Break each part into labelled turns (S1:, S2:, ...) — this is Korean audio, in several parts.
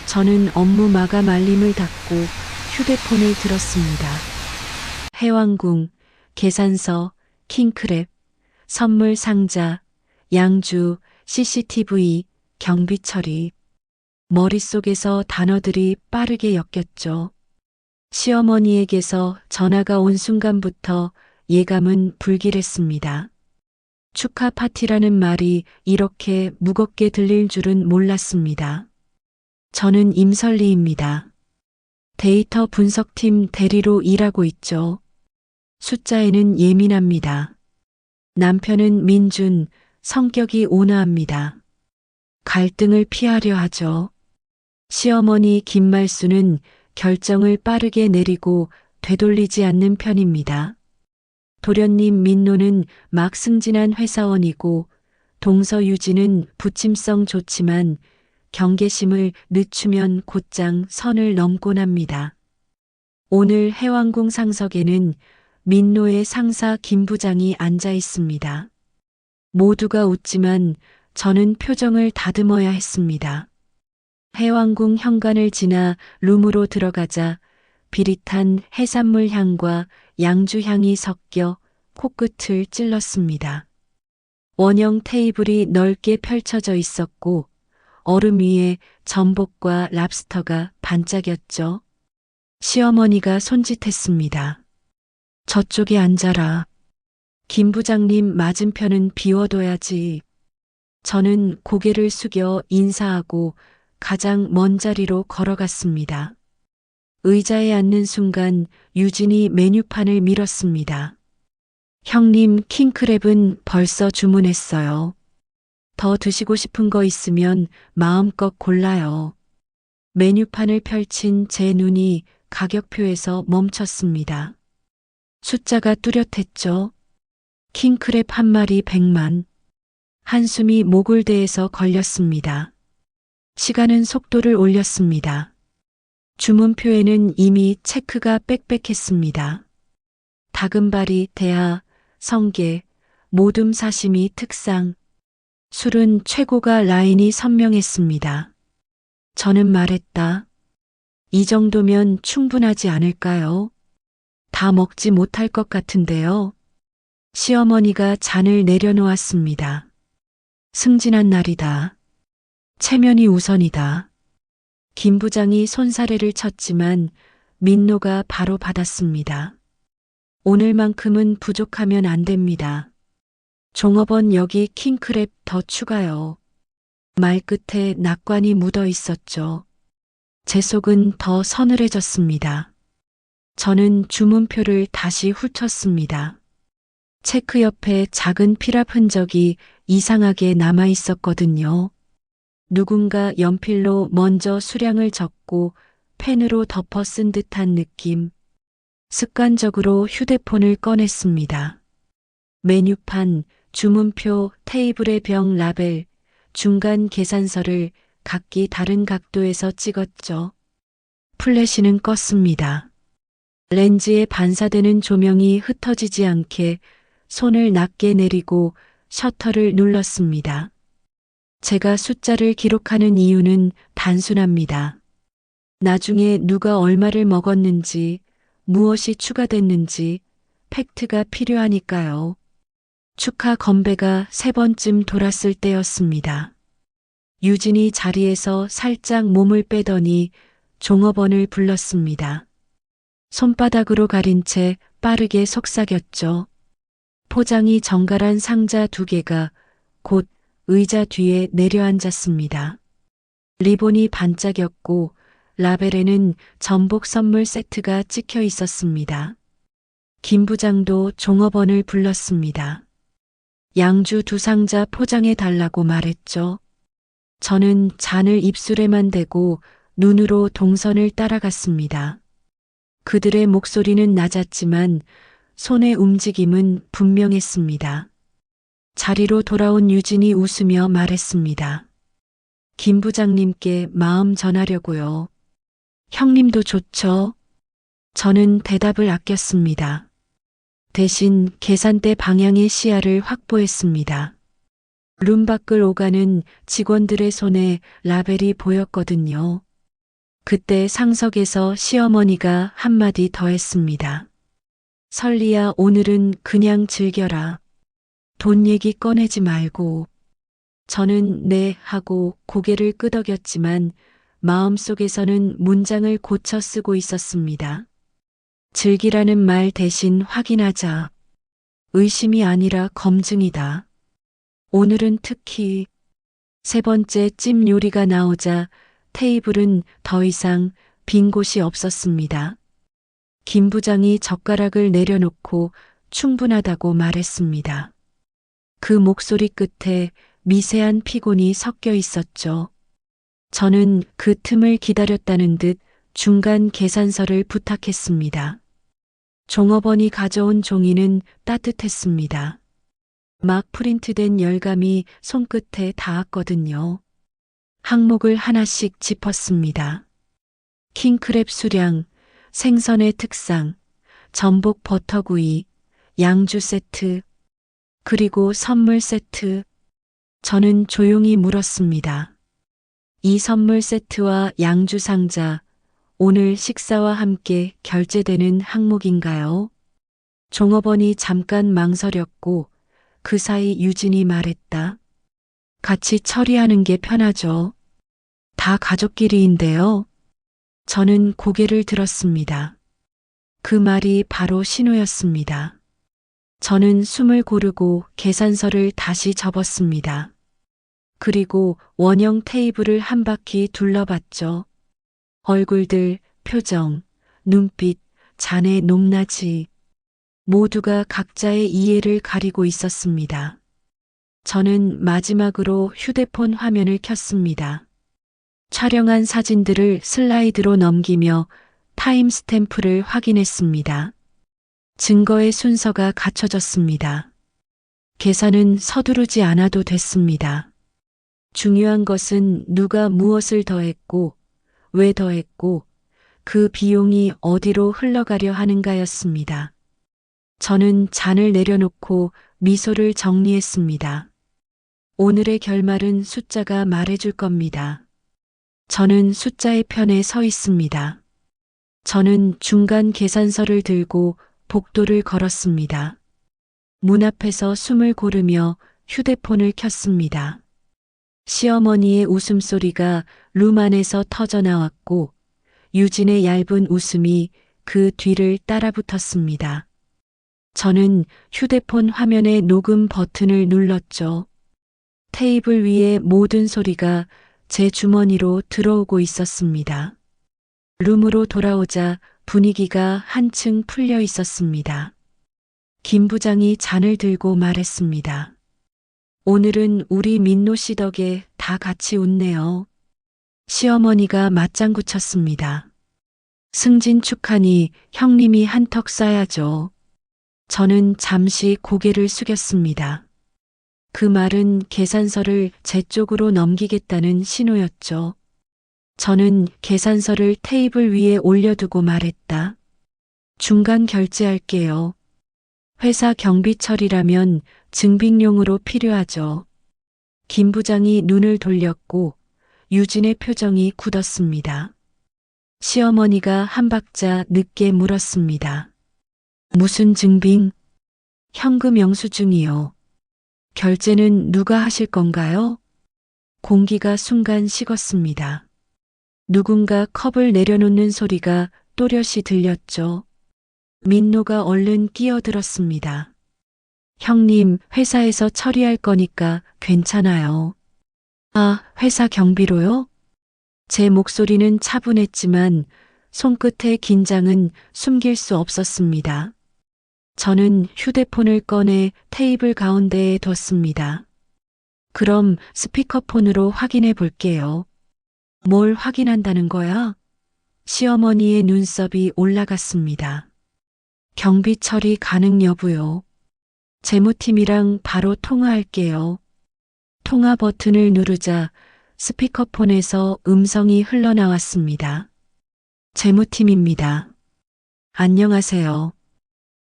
S1: 저는 업무 마감 알림을 닫고 휴대폰을 들었습니다. 해왕궁, 계산서, 킹크랩, 선물 상자, 양주, CCTV, 경비 처리. 머릿속에서 단어들이 빠르게 엮였죠. 시어머니에게서 전화가 온 순간부터 예감은 불길했습니다. 축하 파티라는 말이 이렇게 무겁게 들릴 줄은 몰랐습니다. 저는 임설리입니다. 데이터 분석팀 대리로 일하고 있죠. 숫자에는 예민합니다. 남편은 민준, 성격이 온화합니다. 갈등을 피하려 하죠. 시어머니 김말수는 결정을 빠르게 내리고 되돌리지 않는 편입니다. 도련님 민노는 막 승진한 회사원이고 동서유지는 부침성 좋지만 경계심을 늦추면 곧장 선을 넘곤 합니다. 오늘 해왕궁 상석에는 민노의 상사 김 부장이 앉아 있습니다. 모두가 웃지만 저는 표정을 다듬어야 했습니다. 해왕궁 현관을 지나 룸으로 들어가자 비릿한 해산물 향과 양주 향이 섞여 코끝을 찔렀습니다. 원형 테이블이 넓게 펼쳐져 있었고 얼음 위에 전복과 랍스터가 반짝였죠. 시어머니가 손짓했습니다. 저쪽에 앉아라. 김 부장님 맞은편은 비워둬야지. 저는 고개를 숙여 인사하고 가장 먼 자리로 걸어갔습니다. 의자에 앉는 순간 유진이 메뉴판을 밀었습니다. 형님, 킹크랩은 벌써 주문했어요. 더 드시고 싶은 거 있으면 마음껏 골라요. 메뉴판을 펼친 제 눈이 가격표에서 멈췄습니다. 숫자가 뚜렷했죠. 킹크랩 한 마리 100만. 한숨이 모골대에서 걸렸습니다. 시간은 속도를 올렸습니다. 주문표에는 이미 체크가 빽빽했습니다. 다금바리, 대하, 성게, 모둠 사시미 특상. 술은 최고가 라인이 선명했습니다. 저는 말했다. 이 정도면 충분하지 않을까요? 다 먹지 못할 것 같은데요. 시어머니가 잔을 내려놓았습니다. 승진한 날이다. 체면이 우선이다. 김 부장이 손사래를 쳤지만 민노가 바로 받았습니다. 오늘만큼은 부족하면 안 됩니다. 종업원 여기 킹크랩 더 추가요. 말끝에 낙관이 묻어 있었죠. 제 속은 더 서늘해졌습니다. 저는 주문표를 다시 훑었습니다. 체크 옆에 작은 피랍 흔적이 이상하게 남아 있었거든요. 누군가 연필로 먼저 수량을 적고 펜으로 덮어 쓴 듯한 느낌. 습관적으로 휴대폰을 꺼냈습니다. 메뉴판, 주문표, 테이블의 병 라벨, 중간 계산서를 각기 다른 각도에서 찍었죠. 플래시는 껐습니다. 렌즈에 반사되는 조명이 흩어지지 않게 손을 낮게 내리고 셔터를 눌렀습니다. 제가 숫자를 기록하는 이유는 단순합니다. 나중에 누가 얼마를 먹었는지, 무엇이 추가됐는지 팩트가 필요하니까요. 축하 건배가 3번쯤 돌았을 때였습니다. 유진이 자리에서 살짝 몸을 빼더니 종업원을 불렀습니다. 손바닥으로 가린 채 빠르게 속삭였죠. 포장이 정갈한 상자 2개가 곧 의자 뒤에 내려앉았습니다. 리본이 반짝였고 라벨에는 전복 선물 세트가 찍혀 있었습니다. 김 부장도 종업원을 불렀습니다. 양주 2상자 포장해 달라고 말했죠. 저는 잔을 입술에만 대고 눈으로 동선을 따라갔습니다. 그들의 목소리는 낮았지만 손의 움직임은 분명했습니다. 자리로 돌아온 유진이 웃으며 말했습니다. 김 부장님께 마음 전하려고요. 형님도 좋죠? 저는 대답을 아꼈습니다. 대신 계산대 방향의 시야를 확보했습니다. 룸 밖을 오가는 직원들의 손에 라벨이 보였거든요. 그때 상석에서 시어머니가 한마디 더 했습니다. 설리야, 오늘은 그냥 즐겨라. 돈 얘기 꺼내지 말고. 저는 네 하고 고개를 끄덕였지만 마음속에서는 문장을 고쳐 쓰고 있었습니다. 즐기라는 말 대신 확인하자. 의심이 아니라 검증이다. 오늘은 특히 세 번째 찜 요리가 나오자 테이블은 더 이상 빈 곳이 없었습니다. 김 부장이 젓가락을 내려놓고 충분하다고 말했습니다. 그 목소리 끝에 미세한 피곤이 섞여 있었죠. 저는 그 틈을 기다렸다는 듯 중간 계산서를 부탁했습니다. 종업원이 가져온 종이는 따뜻했습니다. 막 프린트된 열감이 손끝에 닿았거든요. 항목을 하나씩 짚었습니다. 킹크랩 수량, 생선의 특상, 전복 버터구이, 양주 세트, 그리고 선물 세트. 저는 조용히 물었습니다. 이 선물 세트와 양주 상자, 오늘 식사와 함께 결제되는 항목인가요? 종업원이 잠깐 망설였고 그 사이 유진이 말했다. 같이 처리하는 게 편하죠. 다 가족끼리인데요. 저는 고개를 들었습니다. 그 말이 바로 신호였습니다. 저는 숨을 고르고 계산서를 다시 접었습니다. 그리고 원형 테이블을 한 바퀴 둘러봤죠. 얼굴들, 표정, 눈빛, 잔의 높낮이 모두가 각자의 이해를 가리고 있었습니다. 저는 마지막으로 휴대폰 화면을 켰습니다. 촬영한 사진들을 슬라이드로 넘기며 타임스탬프를 확인했습니다. 증거의 순서가 갖춰졌습니다. 계산은 서두르지 않아도 됐습니다. 중요한 것은 누가 무엇을 더했고 왜 더했고 그 비용이 어디로 흘러가려 하는가였습니다. 저는 잔을 내려놓고 미소를 정리했습니다. 오늘의 결말은 숫자가 말해줄 겁니다. 저는 숫자의 편에 서 있습니다. 저는 중간 계산서를 들고 복도를 걸었습니다. 문 앞에서 숨을 고르며 휴대폰을 켰습니다. 시어머니의 웃음소리가 룸 안에서 터져나왔고 유진의 얇은 웃음이 그 뒤를 따라붙었습니다. 저는 휴대폰 화면의 녹음 버튼을 눌렀죠. 테이블 위의 모든 소리가 제 주머니로 들어오고 있었습니다. 룸으로 돌아오자 분위기가 한층 풀려 있었습니다. 김 부장이 잔을 들고 말했습니다. 오늘은 우리 민노 씨 덕에 다 같이 웃네요. 시어머니가 맞장구 쳤습니다. 승진 축하니 형님이 한턱 쏴야죠. 저는 잠시 고개를 숙였습니다. 그 말은 계산서를 제 쪽으로 넘기겠다는 신호였죠. 저는 계산서를 테이블 위에 올려두고 말했다. 중간 결제할게요. 회사 경비처리라면 증빙용으로 필요하죠. 김 부장이 눈을 돌렸고 유진의 표정이 굳었습니다. 시어머니가 한 박자 늦게 물었습니다. 무슨 증빙? 현금 영수증이요. 결제는 누가 하실 건가요? 공기가 순간 식었습니다. 누군가 컵을 내려놓는 소리가 또렷이 들렸죠. 민노가 얼른 끼어들었습니다. 형님, 회사에서 처리할 거니까 괜찮아요. 아, 회사 경비로요? 제 목소리는 차분했지만 손끝의 긴장은 숨길 수 없었습니다. 저는 휴대폰을 꺼내 테이블 가운데에 뒀습니다. 그럼 스피커폰으로 확인해 볼게요. 뭘 확인한다는 거야? 시어머니의 눈썹이 올라갔습니다. 경비 처리 가능 여부요. 재무팀이랑 바로 통화할게요. 통화 버튼을 누르자 스피커폰에서 음성이 흘러나왔습니다. 재무팀입니다. 안녕하세요.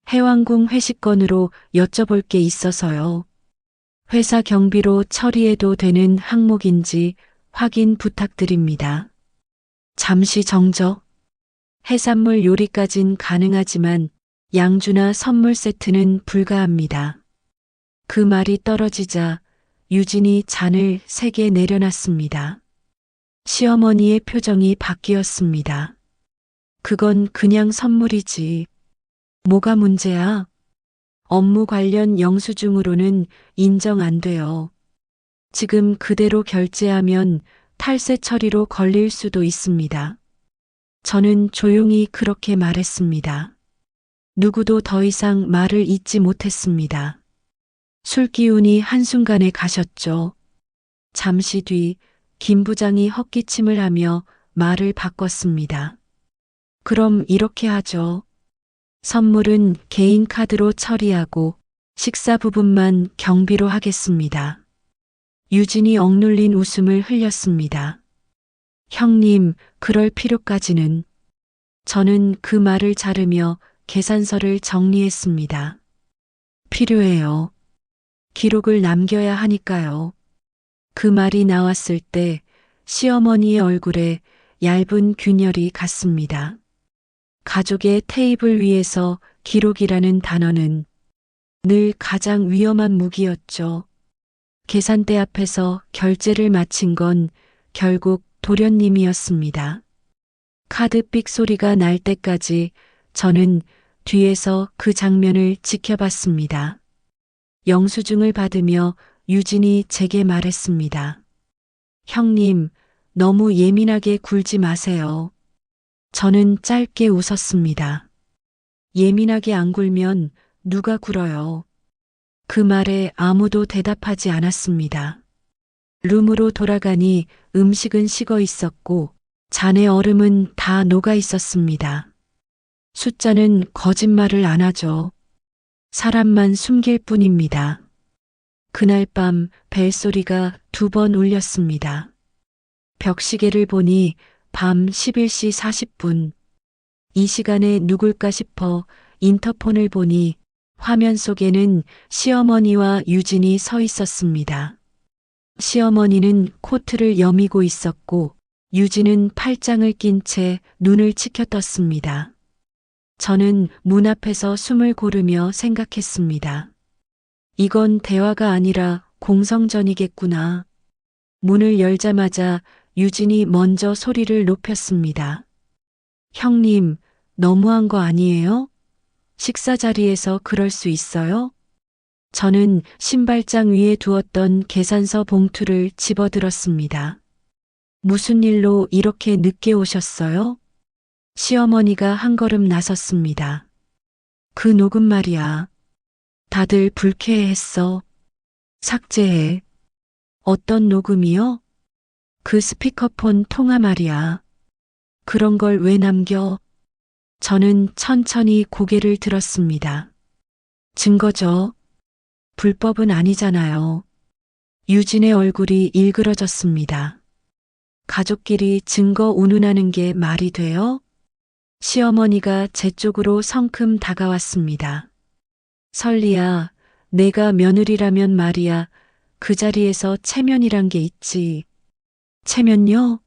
S1: 해왕궁 회식건으로 여쭤볼 게 있어서요. 회사 경비로 처리해도 되는 항목인지 확인 부탁드립니다. 잠시 정적. 해산물 요리까진 가능하지만 양주나 선물 세트는 불가합니다. 그 말이 떨어지자 유진이 잔을 3개 내려놨습니다. 시어머니의 표정이 바뀌었습니다. 그건 그냥 선물이지. 뭐가 문제야? 업무 관련 영수증으로는 인정 안 돼요. 지금 그대로 결제하면 탈세 처리로 걸릴 수도 있습니다. 저는 조용히 그렇게 말했습니다. 누구도 더 이상 말을 잇지 못했습니다. 술기운이 한순간에 가셨죠. 잠시 뒤 김 부장이 헛기침을 하며 말을 바꿨습니다. 그럼 이렇게 하죠. 선물은 개인 카드로 처리하고 식사 부분만 경비로 하겠습니다. 유진이 억눌린 웃음을 흘렸습니다. 형님, 그럴 필요까지는. 저는 그 말을 자르며 계산서를 정리했습니다. 필요해요. 기록을 남겨야 하니까요. 그 말이 나왔을 때 시어머니의 얼굴에 얇은 균열이 갔습니다. 가족의 테이블 위에서 기록이라는 단어는 늘 가장 위험한 무기였죠. 계산대 앞에서 결제를 마친 건 결국 도련님이었습니다. 카드 삑 소리가 날 때까지 저는 뒤에서 그 장면을 지켜봤습니다. 영수증을 받으며 유진이 제게 말했습니다. 형님, 너무 예민하게 굴지 마세요. 저는 짧게 웃었습니다. 예민하게 안 굴면 누가 굴어요. 그 말에 아무도 대답하지 않았습니다. 룸으로 돌아가니 음식은 식어 있었고 잔의 얼음은 다 녹아 있었습니다. 숫자는 거짓말을 안 하죠. 사람만 숨길 뿐입니다. 그날 밤 벨소리가 2번 울렸습니다. 벽시계를 보니 밤 11시 40분. 이 시간에 누굴까 싶어 인터폰을 보니 화면 속에는 시어머니와 유진이 서 있었습니다. 시어머니는 코트를 여미고 있었고 유진은 팔짱을 낀 채 눈을 치켜떴습니다. 저는 문 앞에서 숨을 고르며 생각했습니다. 이건 대화가 아니라 공성전이겠구나. 문을 열자마자 유진이 먼저 소리를 높였습니다. 형님, 너무한 거 아니에요? 식사 자리에서 그럴 수 있어요? 저는 신발장 위에 두었던 계산서 봉투를 집어들었습니다. 무슨 일로 이렇게 늦게 오셨어요? 시어머니가 한 걸음 나섰습니다. 그 녹음 말이야. 다들 불쾌해했어. 삭제해. 어떤 녹음이요? 그 스피커폰 통화 말이야. 그런 걸 왜 남겨? 저는 천천히 고개를 들었습니다. 증거죠. 불법은 아니잖아요. 유진의 얼굴이 일그러졌습니다. 가족끼리 증거 운운하는 게 말이 돼요? 시어머니가 제 쪽으로 성큼 다가왔습니다. 설리야, 내가 며느리라면 말이야. 그 자리에서 체면이란 게 있지. 체면요?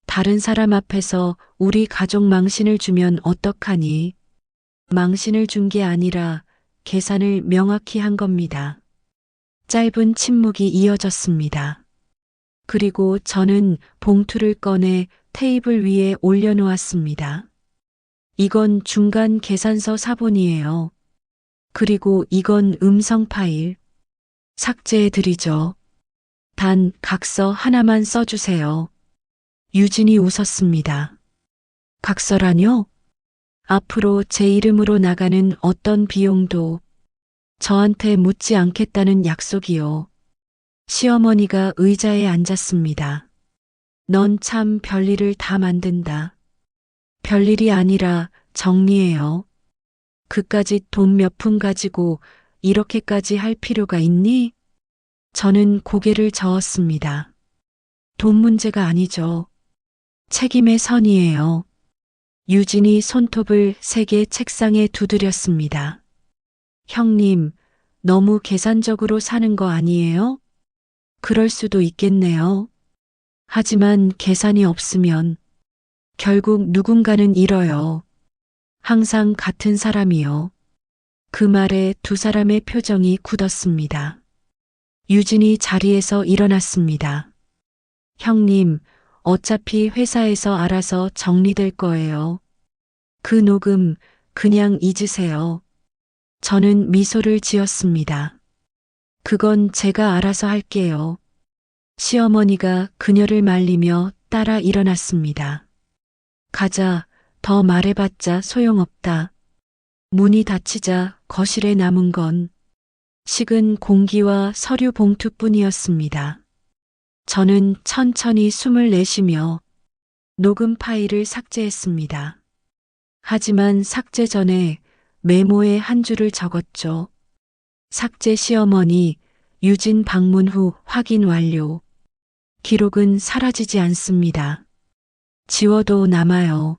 S1: 다른 사람 앞에서 우리 가족 망신을 주면 어떡하니? 망신을 준 게 아니라 계산을 명확히 한 겁니다. 짧은 침묵이 이어졌습니다. 그리고 저는 봉투를 꺼내 테이블 위에 올려놓았습니다. 이건 중간 계산서 사본이에요. 그리고 이건 음성 파일. 삭제해드리죠. 단 각서 하나만 써주세요. 유진이 웃었습니다. 각서라뇨? 앞으로 제 이름으로 나가는 어떤 비용도 저한테 묻지 않겠다는 약속이요. 시어머니가 의자에 앉았습니다. 넌 참 별일을 다 만든다. 별일이 아니라 정리해요. 그까짓 돈 몇 푼 가지고 이렇게까지 할 필요가 있니? 저는 고개를 저었습니다. 돈 문제가 아니죠. 책임의 선이에요. 유진이 손톱을 3개 책상에 두드렸습니다. 형님, 너무 계산적으로 사는 거 아니에요? 그럴 수도 있겠네요. 하지만 계산이 없으면 결국 누군가는 잃어요. 항상 같은 사람이요. 그 말에 두 사람의 표정이 굳었습니다. 유진이 자리에서 일어났습니다. 형님, 어차피 회사에서 알아서 정리될 거예요. 그 녹음 그냥 잊으세요. 저는 미소를 지었습니다. 그건 제가 알아서 할게요. 시어머니가 그녀를 말리며 따라 일어났습니다. 가자, 더 말해봤자 소용없다. 문이 닫히자 거실에 남은 건 식은 공기와 서류 봉투뿐이었습니다. 저는 천천히 숨을 내쉬며 녹음 파일을 삭제했습니다. 하지만 삭제 전에 메모에 한 줄을 적었죠. 삭제 시어머니, 유진 방문 후 확인 완료. 기록은 사라지지 않습니다. 지워도 남아요.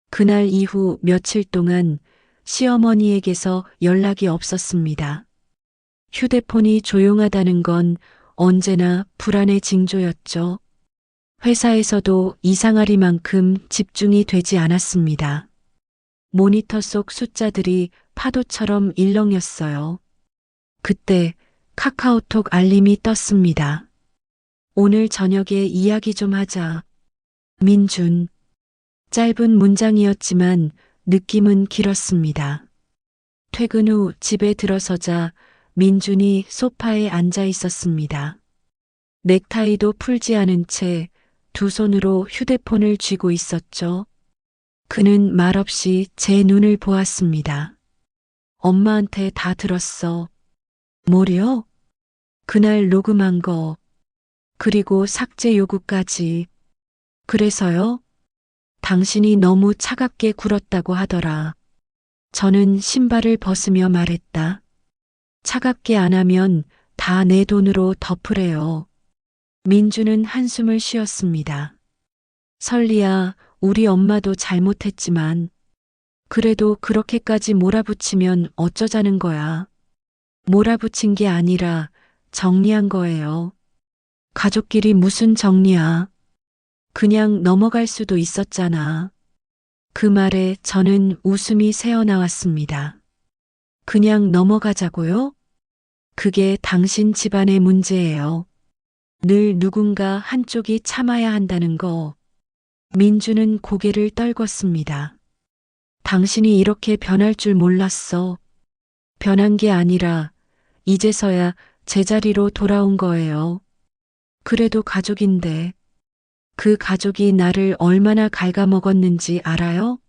S1: 그날 이후 며칠 동안 시어머니에게서 연락이 없었습니다. 휴대폰이 조용하다는 건 언제나 불안의 징조였죠. 회사에서도 이상하리만큼 집중이 되지 않았습니다. 모니터 속 숫자들이 파도처럼 일렁였어요. 그때 카카오톡 알림이 떴습니다. 오늘 저녁에 이야기 좀 하자. 민준. 짧은 문장이었지만 느낌은 길었습니다. 퇴근 후 집에 들어서자 민준이 소파에 앉아 있었습니다. 넥타이도 풀지 않은 채 두 손으로 휴대폰을 쥐고 있었죠. 그는 말없이 제 눈을 보았습니다. 엄마한테 다 들었어. 뭐요? 그날 녹음한 거. 그리고 삭제 요구까지. 그래서요? 당신이 너무 차갑게 굴었다고 하더라. 저는 신발을 벗으며 말했다. 차갑게 안 하면 다 내 돈으로 덮으래요. 민주는 한숨을 쉬었습니다. 설리야, 우리 엄마도 잘못했지만 그래도 그렇게까지 몰아붙이면 어쩌자는 거야. 몰아붙인 게 아니라 정리한 거예요. 가족끼리 무슨 정리야. 그냥 넘어갈 수도 있었잖아. 그 말에 저는 웃음이 새어나왔습니다. 그냥 넘어가자고요? 그게 당신 집안의 문제예요. 늘 누군가 한쪽이 참아야 한다는 거. 민주는 고개를 떨궜습니다. 당신이 이렇게 변할 줄 몰랐어. 변한 게 아니라 이제서야 제자리로 돌아온 거예요. 그래도 가족인데 그 가족이 나를 얼마나 갉아먹었는지 알아요?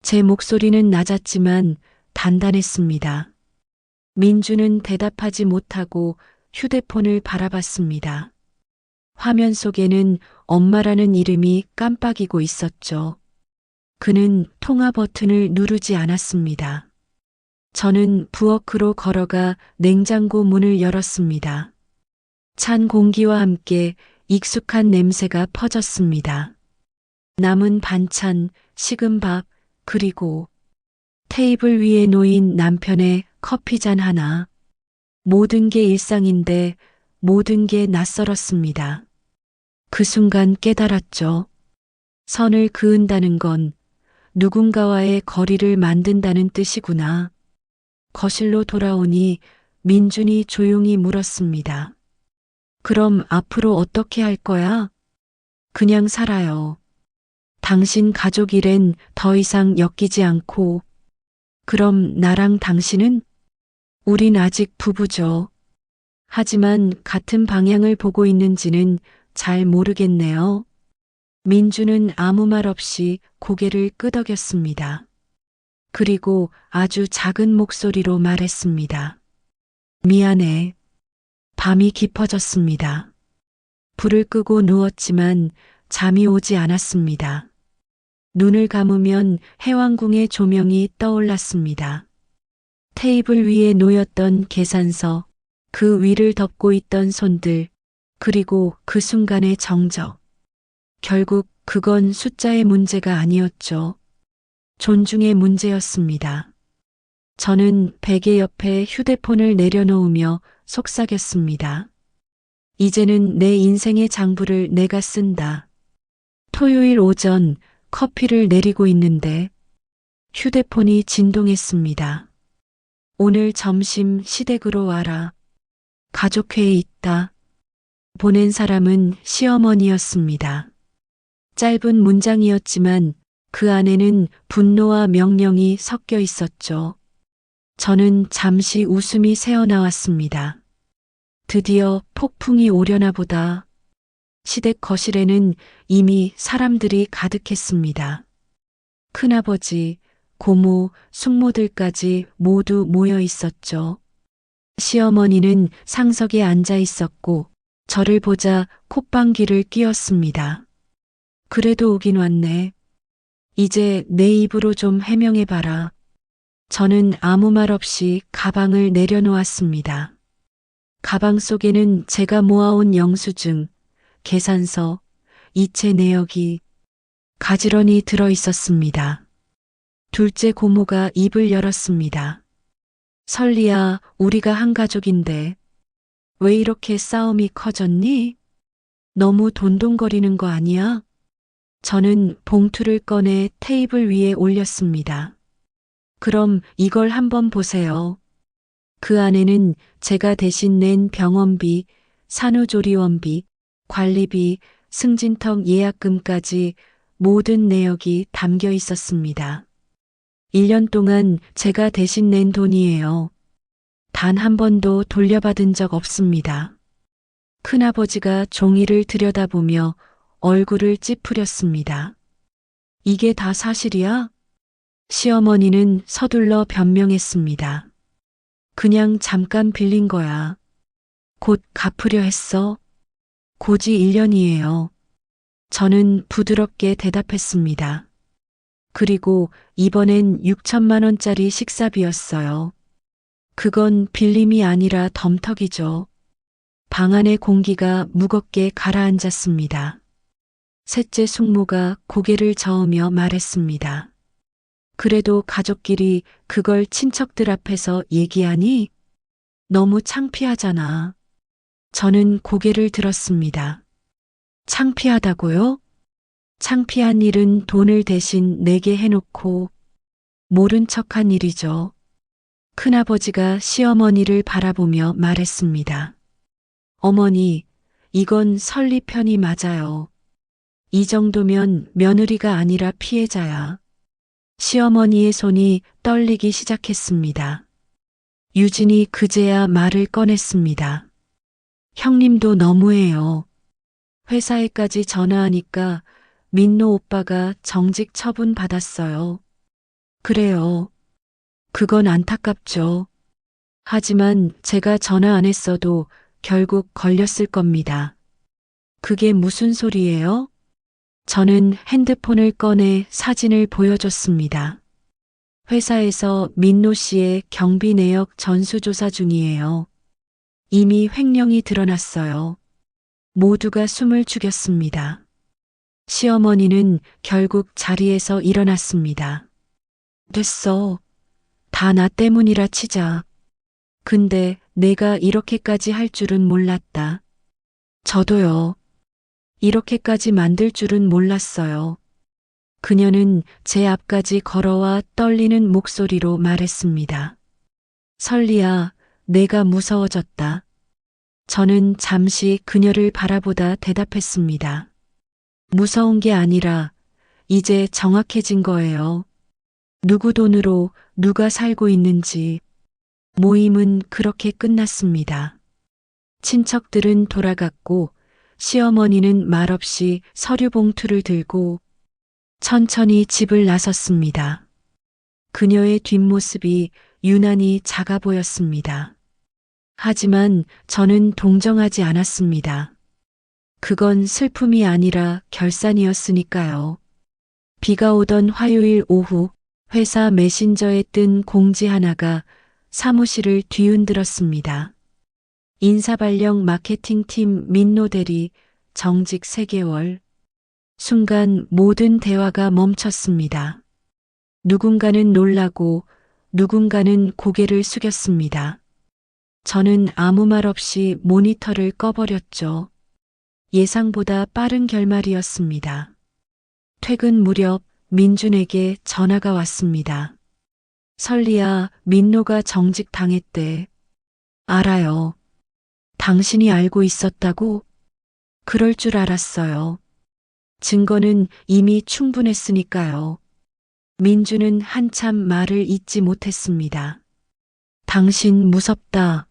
S1: 제 목소리는 낮았지만 단단했습니다. 민주는 대답하지 못하고 휴대폰을 바라봤습니다. 화면 속에는 엄마라는 이름이 깜빡이고 있었죠. 그는 통화 버튼을 누르지 않았습니다. 저는 부엌으로 걸어가 냉장고 문을 열었습니다. 찬 공기와 함께 익숙한 냄새가 퍼졌습니다. 남은 반찬, 식은 밥, 그리고 테이블 위에 놓인 남편의 커피잔 하나. 모든 게 일상인데 모든 게 낯설었습니다. 그 순간 깨달았죠. 선을 그은다는 건 누군가와의 거리를 만든다는 뜻이구나. 거실로 돌아오니 민준이 조용히 물었습니다. 그럼 앞으로 어떻게 할 거야? 그냥 살아요. 당신 가족 일엔 더 이상 엮이지 않고. 그럼 나랑 당신은? 우린 아직 부부죠. 하지만 같은 방향을 보고 있는지는 잘 모르겠네요. 민주는 아무 말 없이 고개를 끄덕였습니다. 그리고 아주 작은 목소리로 말했습니다. 미안해. 밤이 깊어졌습니다. 불을 끄고 누웠지만 잠이 오지 않았습니다. 눈을 감으면 해왕궁의 조명이 떠올랐습니다. 테이블 위에 놓였던 계산서, 그 위를 덮고 있던 손들, 그리고 그 순간의 정적. 결국 그건 숫자의 문제가 아니었죠. 존중의 문제였습니다. 저는 베개 옆에 휴대폰을 내려놓으며 속삭였습니다. 이제는 내 인생의 장부를 내가 쓴다. 토요일 오전 커피를 내리고 있는데 휴대폰이 진동했습니다. 오늘 점심 시댁으로 와라. 가족회의 있다. 보낸 사람은 시어머니였습니다. 짧은 문장이었지만 그 안에는 분노와 명령이 섞여 있었죠. 저는 잠시 웃음이 새어나왔습니다. 드디어 폭풍이 오려나 보다. 시댁 거실에는 이미 사람들이 가득했습니다. 큰아버지, 고모, 숙모들까지 모두 모여 있었죠. 시어머니는 상석에 앉아 있었고 저를 보자 콧방귀를 뀌었습니다. 그래도 오긴 왔네. 이제 내 입으로 좀 해명해봐라. 저는 아무 말 없이 가방을 내려놓았습니다. 가방 속에는 제가 모아온 영수증, 계산서, 이체 내역이 가지런히 들어 있었습니다. 둘째 고모가 입을 열었습니다. 설리야, 우리가 한 가족인데 왜 이렇게 싸움이 커졌니? 너무 돈돈거리는 거 아니야? 저는 봉투를 꺼내 테이블 위에 올렸습니다. 그럼 이걸 한번 보세요. 그 안에는 제가 대신 낸 병원비, 산후조리원비, 관리비, 승진턱 예약금까지 모든 내역이 담겨 있었습니다. 1년 동안 제가 대신 낸 돈이에요. 단 한 번도 돌려받은 적 없습니다. 큰아버지가 종이를 들여다보며 얼굴을 찌푸렸습니다. 이게 다 사실이야? 시어머니는 서둘러 변명했습니다. 그냥 잠깐 빌린 거야. 곧 갚으려 했어. 고지 1년이에요. 저는 부드럽게 대답했습니다. 그리고 이번엔 6천만 원짜리 식사비였어요. 그건 빌림이 아니라 덤터기죠. 방 안의 공기가 무겁게 가라앉았습니다. 셋째 숙모가 고개를 저으며 말했습니다. 그래도 가족끼리 그걸 친척들 앞에서 얘기하니? 너무 창피하잖아. 저는 고개를 들었습니다. 창피하다고요? 창피한 일은 돈을 대신 내게 해놓고 모른 척한 일이죠. 큰아버지가 시어머니를 바라보며 말했습니다. 어머니, 이건 설리 편이 맞아요. 이 정도면 며느리가 아니라 피해자야. 시어머니의 손이 떨리기 시작했습니다. 유진이 그제야 말을 꺼냈습니다. 형님도 너무해요. 회사에까지 전화하니까 민노 오빠가 정직 처분 받았어요. 그래요. 그건 안타깝죠. 하지만 제가 전화 안 했어도 결국 걸렸을 겁니다. 그게 무슨 소리예요? 저는 핸드폰을 꺼내 사진을 보여줬습니다. 회사에서 민노 씨의 경비 내역 전수조사 중이에요. 이미 횡령이 드러났어요. 모두가 숨을 죽였습니다. 시어머니는 결국 자리에서 일어났습니다. 됐어. 다 나 때문이라 치자. 근데 내가 이렇게까지 할 줄은 몰랐다. 저도요. 이렇게까지 만들 줄은 몰랐어요. 그녀는 제 앞까지 걸어와 떨리는 목소리로 말했습니다. 설리야, 내가 무서워졌다. 저는 잠시 그녀를 바라보다 대답했습니다. 무서운 게 아니라 이제 정확해진 거예요. 누구 돈으로 누가 살고 있는지. 모임은 그렇게 끝났습니다. 친척들은 돌아갔고 시어머니는 말없이 서류 봉투를 들고 천천히 집을 나섰습니다. 그녀의 뒷모습이 유난히 작아 보였습니다. 하지만 저는 동정하지 않았습니다. 그건 슬픔이 아니라 결산이었으니까요. 비가 오던 화요일 오후 회사 메신저에 뜬 공지 하나가 사무실을 뒤흔들었습니다. 인사발령 마케팅팀 민노 대리 정직 3개월. 순간 모든 대화가 멈췄습니다. 누군가는 놀라고 누군가는 고개를 숙였습니다. 저는 아무 말 없이 모니터를 꺼버렸죠. 예상보다 빠른 결말이었습니다. 퇴근 무렵 민준에게 전화가 왔습니다. 설리야, 민노가 정직 당했대. 알아요. 당신이 알고 있었다고? 그럴 줄 알았어요. 증거는 이미 충분했으니까요. 민주는 한참 말을 잇지 못했습니다. 당신 무섭다.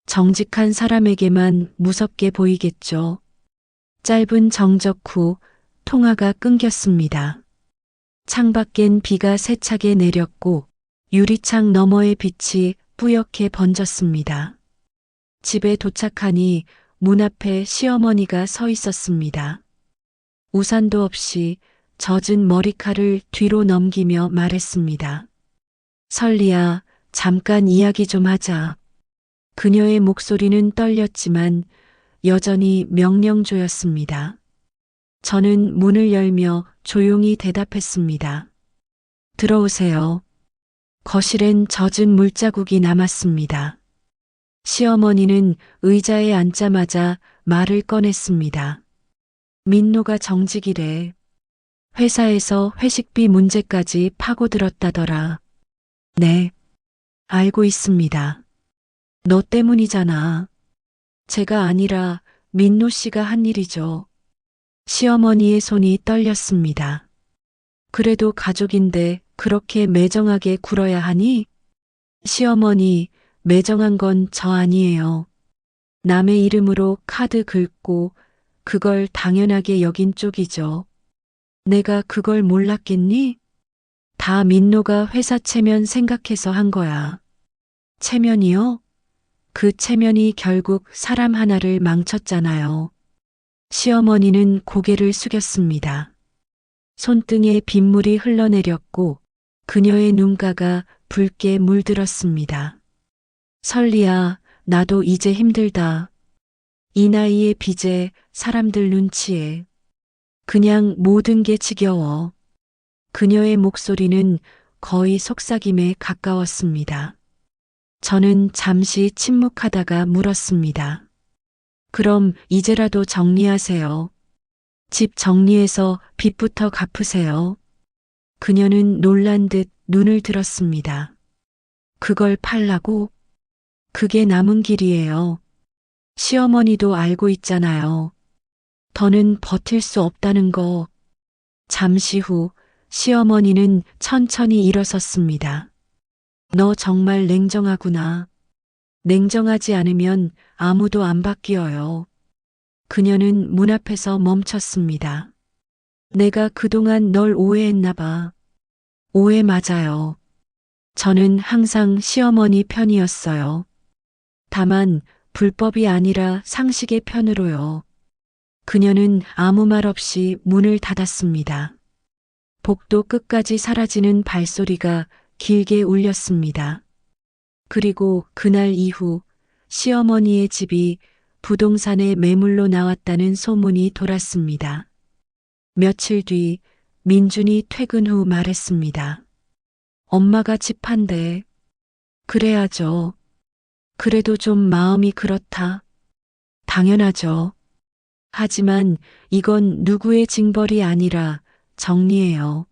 S1: 정직한 사람에게만 무섭게 보이겠죠. 짧은 정적 후 통화가 끊겼습니다. 창밖엔 비가 세차게 내렸고 유리창 너머의 빛이 뿌옇게 번졌습니다. 집에 도착하니 문 앞에 시어머니가 서 있었습니다. 우산도 없이 젖은 머리칼을 뒤로 넘기며 말했습니다. 설리야, 잠깐 이야기 좀 하자. 그녀의 목소리는 떨렸지만 여전히 명령조였습니다. 저는 문을 열며 조용히 대답했습니다. 들어오세요. 거실엔 젖은 물자국이 남았습니다. 시어머니는 의자에 앉자마자 말을 꺼냈습니다. 민노가 정직이래. 회사에서 회식비 문제까지 파고들었다더라. 네, 알고 있습니다. 너 때문이잖아. 제가 아니라 민노 씨가 한 일이죠. 시어머니의 손이 떨렸습니다. 그래도 가족인데 그렇게 매정하게 굴어야 하니? 시어머니, 매정한 건 저 아니에요. 남의 이름으로 카드 긁고 그걸 당연하게 여긴 쪽이죠. 내가 그걸 몰랐겠니? 다 민노가 회사 체면 생각해서 한 거야. 체면이요? 그 체면이 결국 사람 하나를 망쳤잖아요. 시어머니는 고개를 숙였습니다. 손등에 빗물이 흘러내렸고 그녀의 눈가가 붉게 물들었습니다. 설리야, 나도 이제 힘들다. 이 나이에 빚에 사람들 눈치에 그냥 모든 게 지겨워. 그녀의 목소리는 거의 속삭임에 가까웠습니다. 저는 잠시 침묵하다가 물었습니다. 그럼 이제라도 정리하세요. 집 정리해서 빚부터 갚으세요. 그녀는 놀란 듯 눈을 들었습니다. 그걸 팔라고? 그게 남은 길이에요. 시어머니도 알고 있잖아요. 더는 버틸 수 없다는 거. 잠시 후 시어머니는 천천히 일어섰습니다. 너 정말 냉정하구나. 냉정하지 않으면 아무도 안 바뀌어요. 그녀는 문 앞에서 멈췄습니다. 내가 그동안 널 오해했나 봐. 오해 맞아요. 저는 항상 시어머니 편이었어요. 다만 불법이 아니라 상식의 편으로요. 그녀는 아무 말 없이 문을 닫았습니다. 복도 끝까지 사라지는 발소리가 길게 울렸습니다. 그리고 그날 이후 시어머니의 집이 부동산의 매물로 나왔다는 소문이 돌았습니다. 며칠 뒤 민준이 퇴근 후 말했습니다. 엄마가 집 판대. 그래야죠. 그래도 좀 마음이 그렇다. 당연하죠. 하지만 이건 누구의 징벌이 아니라 정리예요.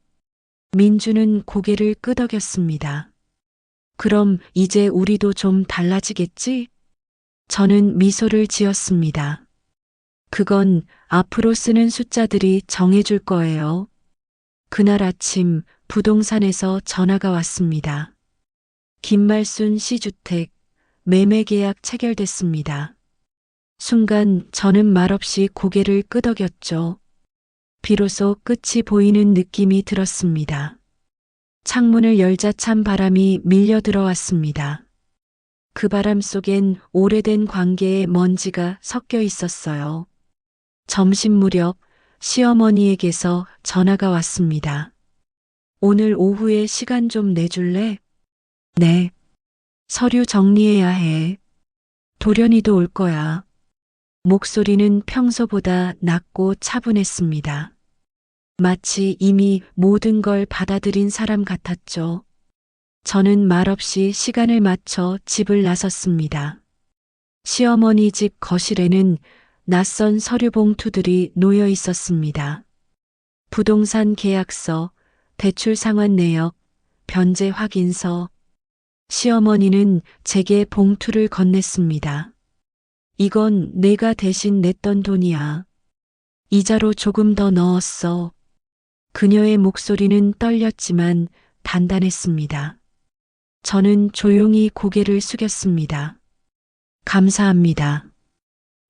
S1: 민주는 고개를 끄덕였습니다. 그럼 이제 우리도 좀 달라지겠지? 저는 미소를 지었습니다. 그건 앞으로 쓰는 숫자들이 정해줄 거예요. 그날 아침 부동산에서 전화가 왔습니다. 김말순 씨주택 매매 계약 체결됐습니다. 순간 저는 말없이 고개를 끄덕였죠. 비로소 끝이 보이는 느낌이 들었습니다. 창문을 열자 찬 바람이 밀려 들어왔습니다. 그 바람 속엔 오래된 관계의 먼지가 섞여 있었어요. 점심 무렵 시어머니에게서 전화가 왔습니다. 오늘 오후에 시간 좀 내줄래? 네. 서류 정리해야 해. 도련이도 올 거야. 목소리는 평소보다 낮고 차분했습니다. 마치 이미 모든 걸 받아들인 사람 같았죠. 저는 말없이 시간을 맞춰 집을 나섰습니다. 시어머니 집 거실에는 낯선 서류 봉투들이 놓여 있었습니다. 부동산 계약서, 대출 상환 내역, 변제 확인서. 시어머니는 제게 봉투를 건넸습니다. 이건 내가 대신 냈던 돈이야. 이자로 조금 더 넣었어. 그녀의 목소리는 떨렸지만 단단했습니다. 저는 조용히 고개를 숙였습니다. 감사합니다.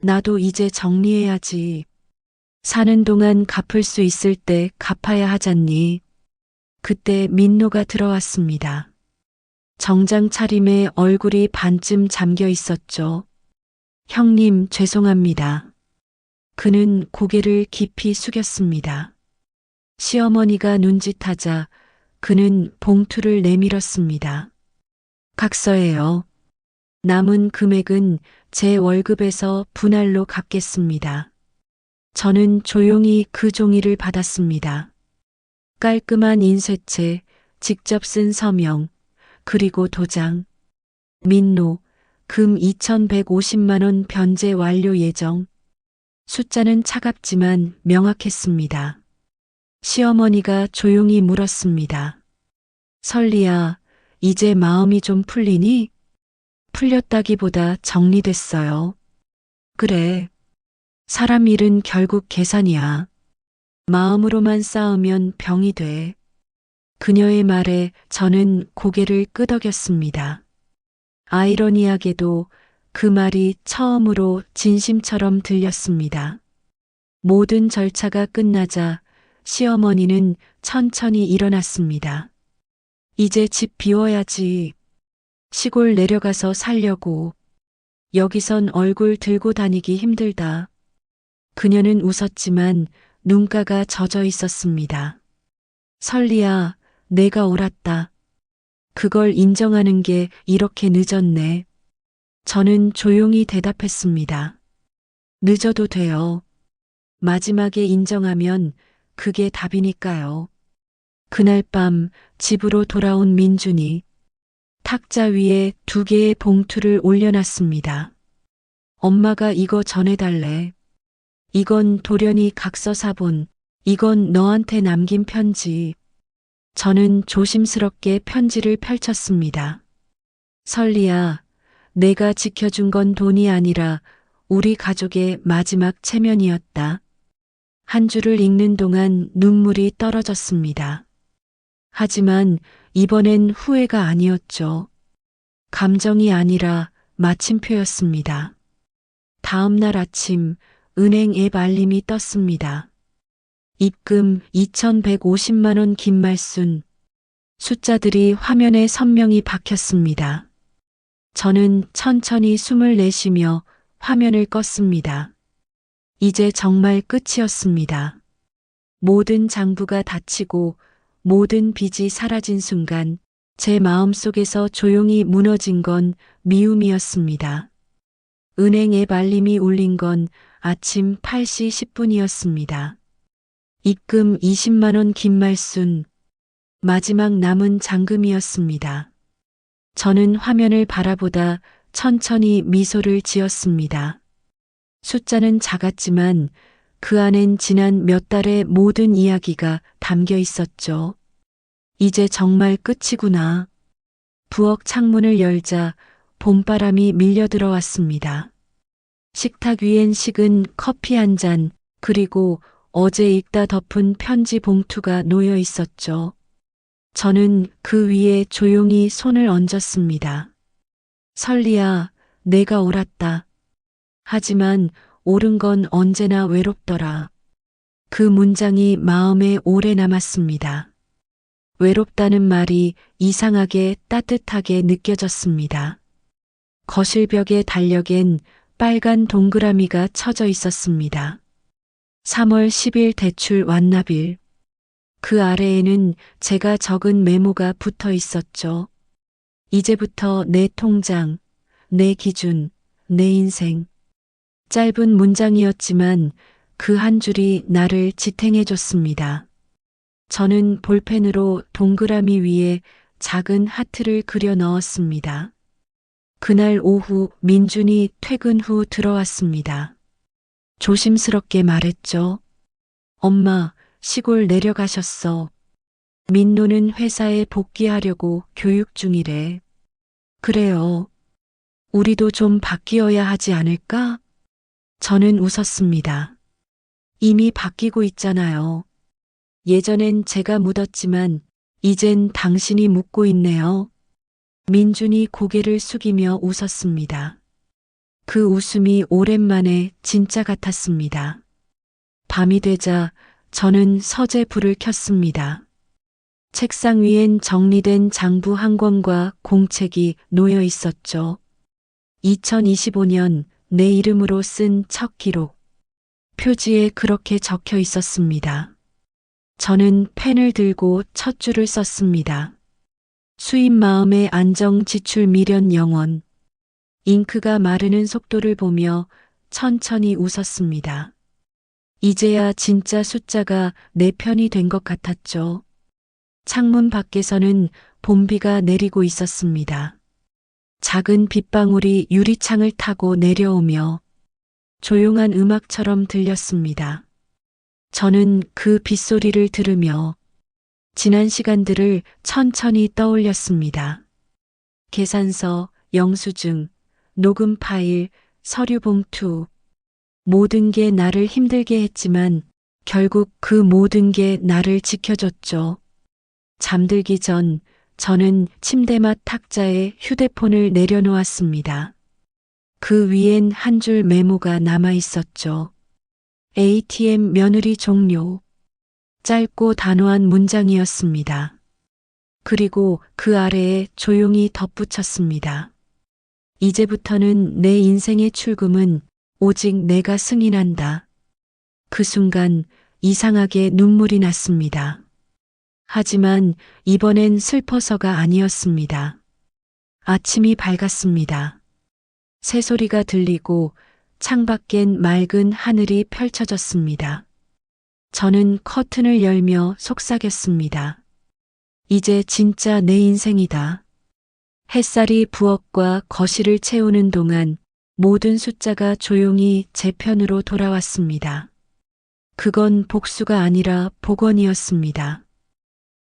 S1: 나도 이제 정리해야지. 사는 동안 갚을 수 있을 때 갚아야 하잖니. 그때 민노가 들어왔습니다. 정장 차림에 얼굴이 반쯤 잠겨 있었죠. 형님, 죄송합니다. 그는 고개를 깊이 숙였습니다. 시어머니가 눈짓하자 그는 봉투를 내밀었습니다. 각서예요. 남은 금액은 제 월급에서 분할로 갚겠습니다. 저는 조용히 그 종이를 받았습니다. 깔끔한 인쇄체, 직접 쓴 서명, 그리고 도장. 민노, 금 2,150만 원 변제 완료 예정. 숫자는 차갑지만 명확했습니다. 시어머니가 조용히 물었습니다. 설리야, 이제 마음이 좀 풀리니? 풀렸다기보다 정리됐어요. 그래. 사람 일은 결국 계산이야. 마음으로만 싸우면 병이 돼. 그녀의 말에 저는 고개를 끄덕였습니다. 아이러니하게도 그 말이 처음으로 진심처럼 들렸습니다. 모든 절차가 끝나자 시어머니는 천천히 일어났습니다. 이제 집 비워야지. 시골 내려가서 살려고. 여기선 얼굴 들고 다니기 힘들다. 그녀는 웃었지만 눈가가 젖어 있었습니다. 설리야, 내가 옳았다. 그걸 인정하는 게 이렇게 늦었네. 저는 조용히 대답했습니다. 늦어도 돼요. 마지막에 인정하면 그게 답이니까요. 그날 밤 집으로 돌아온 민준이 탁자 위에 2개의 봉투를 올려놨습니다. 엄마가 이거 전해달래. 이건 돌연히 각서 사본, 이건 너한테 남긴 편지. 저는 조심스럽게 편지를 펼쳤습니다. 설리야, 내가 지켜준 건 돈이 아니라 우리 가족의 마지막 체면이었다. 한 줄을 읽는 동안 눈물이 떨어졌습니다. 하지만 이번엔 후회가 아니었죠. 감정이 아니라 마침표였습니다. 다음 날 아침 은행 앱 알림이 떴습니다. 입금 2,150만 원 김말순. 숫자들이 화면에 선명히 박혔습니다. 저는 천천히 숨을 내쉬며 화면을 껐습니다. 이제 정말 끝이었습니다. 모든 장부가 닫히고 모든 빚이 사라진 순간 제 마음속에서 조용히 무너진 건 미움이었습니다. 은행 앱 알림이 울린 건 아침 8시 10분이었습니다. 입금 20만 원 김말순. 마지막 남은 잔금이었습니다. 저는 화면을 바라보다 천천히 미소를 지었습니다. 숫자는 작았지만 그 안엔 지난 몇 달의 모든 이야기가 담겨 있었죠. 이제 정말 끝이구나. 부엌 창문을 열자 봄바람이 밀려 들어왔습니다. 식탁 위엔 식은 커피 한 잔, 그리고 어제 읽다 덮은 편지 봉투가 놓여 있었죠. 저는 그 위에 조용히 손을 얹었습니다. 설리야, 내가 옳았다. 하지만 옳은 건 언제나 외롭더라. 그 문장이 마음에 오래 남았습니다. 외롭다는 말이 이상하게 따뜻하게 느껴졌습니다. 거실벽의 달력엔 빨간 동그라미가 쳐져 있었습니다. 3월 10일 대출 완납일. 그 아래에는 제가 적은 메모가 붙어 있었죠. 이제부터 내 통장, 내 기준, 내 인생. 짧은 문장이었지만 그 한 줄이 나를 지탱해 줬습니다. 저는 볼펜으로 동그라미 위에 작은 하트를 그려 넣었습니다. 그날 오후 민준이 퇴근 후 들어왔습니다. 조심스럽게 말했죠. 엄마, 시골 내려가셨어. 민노는 회사에 복귀하려고 교육 중이래. 그래요. 우리도 좀 바뀌어야 하지 않을까? 저는 웃었습니다. 이미 바뀌고 있잖아요. 예전엔 제가 묻었지만 이젠 당신이 묻고 있네요. 민준이 고개를 숙이며 웃었습니다. 그 웃음이 오랜만에 진짜 같았습니다. 밤이 되자 저는 서재 불을 켰습니다. 책상 위엔 정리된 장부 한 권과 공책이 놓여 있었죠. 2025년 내 이름으로 쓴 첫 기록. 표지에 그렇게 적혀 있었습니다. 저는 펜을 들고 첫 줄을 썼습니다. 수입 마음의 안정 지출 미련 영원. 잉크가 마르는 속도를 보며 천천히 웃었습니다. 이제야 진짜 숫자가 내 편이 된 것 같았죠. 창문 밖에서는 봄비가 내리고 있었습니다. 작은 빗방울이 유리창을 타고 내려오며 조용한 음악처럼 들렸습니다. 저는 그 빗소리를 들으며 지난 시간들을 천천히 떠올렸습니다. 계산서, 영수증, 녹음 파일, 서류 봉투. 모든 게 나를 힘들게 했지만 결국 그 모든 게 나를 지켜줬죠. 잠들기 전 저는 침대맡 탁자에 휴대폰을 내려놓았습니다. 그 위엔 한 줄 메모가 남아 있었죠. ATM 며느리 종료. 짧고 단호한 문장이었습니다. 그리고 그 아래에 조용히 덧붙였습니다. 이제부터는 내 인생의 출금은 오직 내가 승인한다. 그 순간 이상하게 눈물이 났습니다. 하지만 이번엔 슬퍼서가 아니었습니다. 아침이 밝았습니다. 새소리가 들리고 창밖엔 맑은 하늘이 펼쳐졌습니다. 저는 커튼을 열며 속삭였습니다. 이제 진짜 내 인생이다. 햇살이 부엌과 거실을 채우는 동안 모든 숫자가 조용히 제 편으로 돌아왔습니다. 그건 복수가 아니라 복원이었습니다.